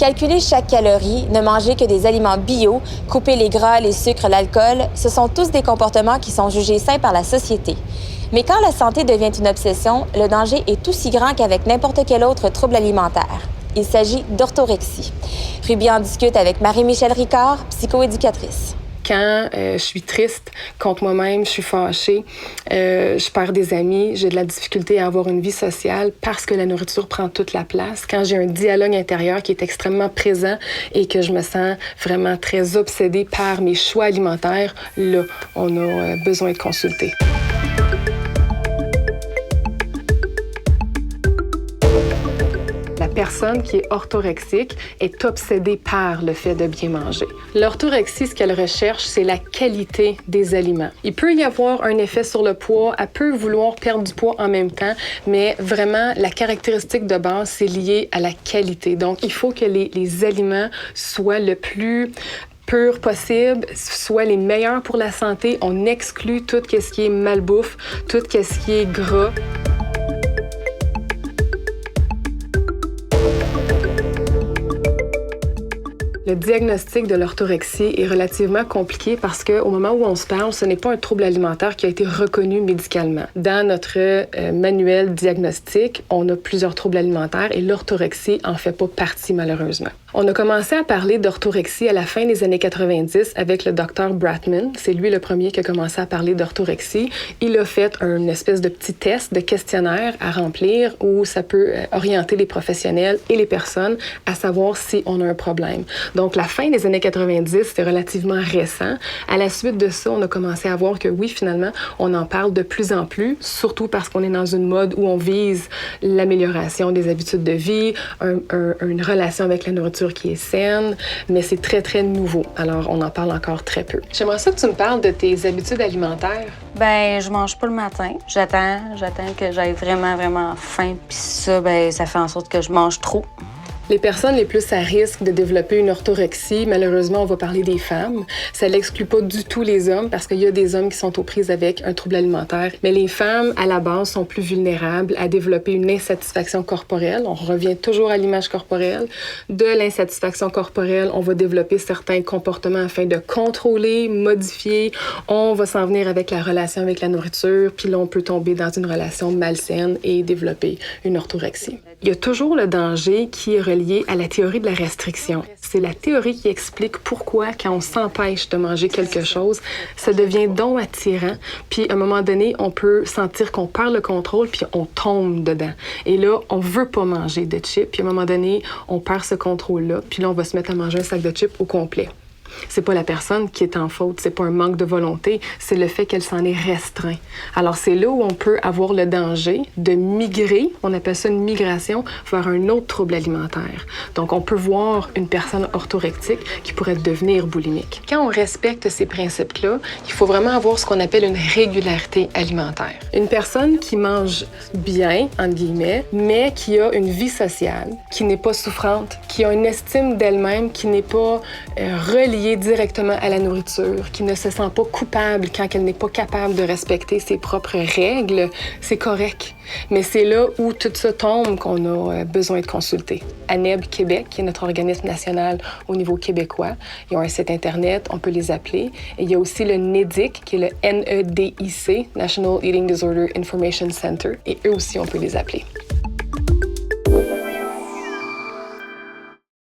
Calculer chaque calorie, ne manger que des aliments bio, couper les gras, les sucres, l'alcool, ce sont tous des comportements qui sont jugés sains par la société. Mais quand la santé devient une obsession, le danger est aussi grand qu'avec n'importe quel autre trouble alimentaire. Il s'agit d'orthorexie. Ruby en discute avec Marie-Michèle Ricard, psychoéducatrice. Quand je suis triste contre moi-même, je suis fâchée, je perds des amis, j'ai de la difficulté à avoir une vie sociale parce que la nourriture prend toute la place. Quand j'ai un dialogue intérieur qui est extrêmement présent et que je me sens vraiment très obsédée par mes choix alimentaires, là, on a besoin de consulter. La personne qui est orthorexique est obsédée par le fait de bien manger. L'orthorexie, ce qu'elle recherche, c'est la qualité des aliments. Il peut y avoir un effet sur le poids, elle peut vouloir perdre du poids en même temps, mais vraiment, la caractéristique de base, c'est lié à la qualité. Donc, il faut que les aliments soient le plus pur possible, soient les meilleurs pour la santé. On exclut tout ce qui est malbouffe, tout ce qui est gras. Le diagnostic de l'orthorexie est relativement compliqué parce qu'au moment où on se parle, ce n'est pas un trouble alimentaire qui a été reconnu médicalement. Dans notre manuel diagnostic, on a plusieurs troubles alimentaires et l'orthorexie en fait pas partie malheureusement. On a commencé à parler d'orthorexie à la fin des années 90 avec le Dr. Bratman. C'est lui le premier qui a commencé à parler d'orthorexie. Il a fait une espèce de petit test de questionnaire à remplir où ça peut orienter les professionnels et les personnes à savoir si on a un problème. Donc, la fin des années 90, c'était relativement récent. À la suite de ça, on a commencé à voir que oui, finalement, on en parle de plus en plus, surtout parce qu'on est dans une mode où on vise l'amélioration des habitudes de vie, une relation avec la nourriture qui est saine, mais c'est très, très nouveau. Alors, on en parle encore très peu. J'aimerais ça que tu me parles de tes habitudes alimentaires. Je mange pas le matin. J'attends que j'aille vraiment faim. Puis ça, ça fait en sorte que je mange trop. Les personnes les plus à risque de développer une orthorexie, malheureusement, on va parler des femmes. Ça n'exclut pas du tout les hommes parce qu'il y a des hommes qui sont aux prises avec un trouble alimentaire. Mais les femmes, à la base, sont plus vulnérables à développer une insatisfaction corporelle. On revient toujours à l'image corporelle. De l'insatisfaction corporelle, on va développer certains comportements afin de contrôler, modifier. On va s'en venir avec la relation avec la nourriture, puis là, on peut tomber dans une relation malsaine et développer une orthorexie. Il y a toujours le danger qui est relié à la théorie de la restriction. C'est la théorie qui explique pourquoi, quand on s'empêche de manger quelque chose, ça devient donc attirant. Puis, à un moment donné, on peut sentir qu'on perd le contrôle, puis on tombe dedans. Et là, on veut pas manger de chips. Puis, à un moment donné, on perd ce contrôle-là. Puis là, on va se mettre à manger un sac de chips au complet. C'est pas la personne qui est en faute, c'est pas un manque de volonté, c'est le fait qu'elle s'en est restreint. Alors, c'est là où on peut avoir le danger de migrer, on appelle ça une migration, vers un autre trouble alimentaire. Donc, on peut voir une personne orthorectique qui pourrait devenir boulimique. Quand on respecte ces principes-là, il faut vraiment avoir ce qu'on appelle une régularité alimentaire. Une personne qui mange bien, entre guillemets, mais qui a une vie sociale, qui n'est pas souffrante, qui a une estime d'elle-même, qui n'est pas reliée directement à la nourriture, qui ne se sent pas coupable quand elle n'est pas capable de respecter ses propres règles, c'est correct. Mais c'est là où tout ça tombe qu'on a besoin de consulter. ANEB Québec, qui est notre organisme national au niveau québécois, ils ont un site Internet, on peut les appeler. Et il y a aussi le NEDIC, qui est le NEDIC, National Eating Disorder Information Center, et eux aussi, on peut les appeler.